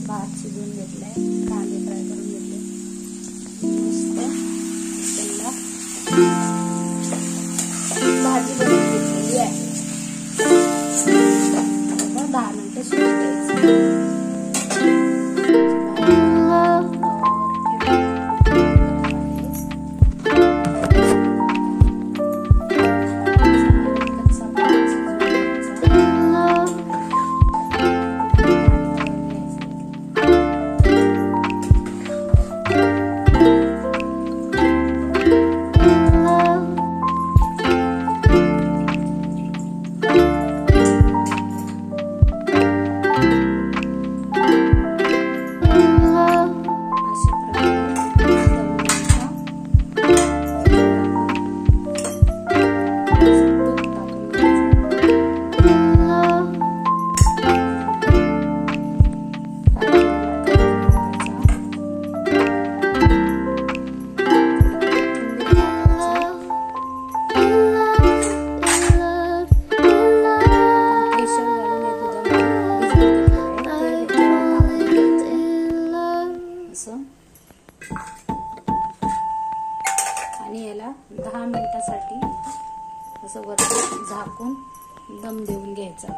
भात शिजवून घेतलाय, कांदे फ्राय करून घेतले, मस्त त्याला भाजी बनवून घेतलेली आहे. 10 मिनिटं शिजू द्यायचं. आणि याला 10 मिनिटासाठी असं वरती झाकून दम देऊन घ्यायचा.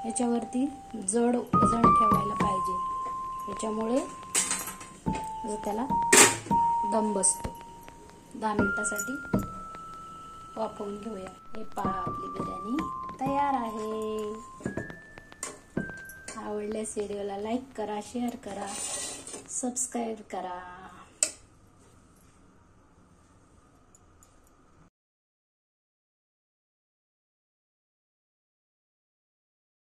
याच्यावरती जड वजन ठेवायला पाहिजे, याच्यामुळे त्याला दम बसतो. 10 मिनिटासाठी वाफवून घेऊया. हे पहा, आपली बिर्याणी तयार आहे. आवडल्यास व्हिडिओला लाईक करा, शेअर करा, सबस्क्राईब करा.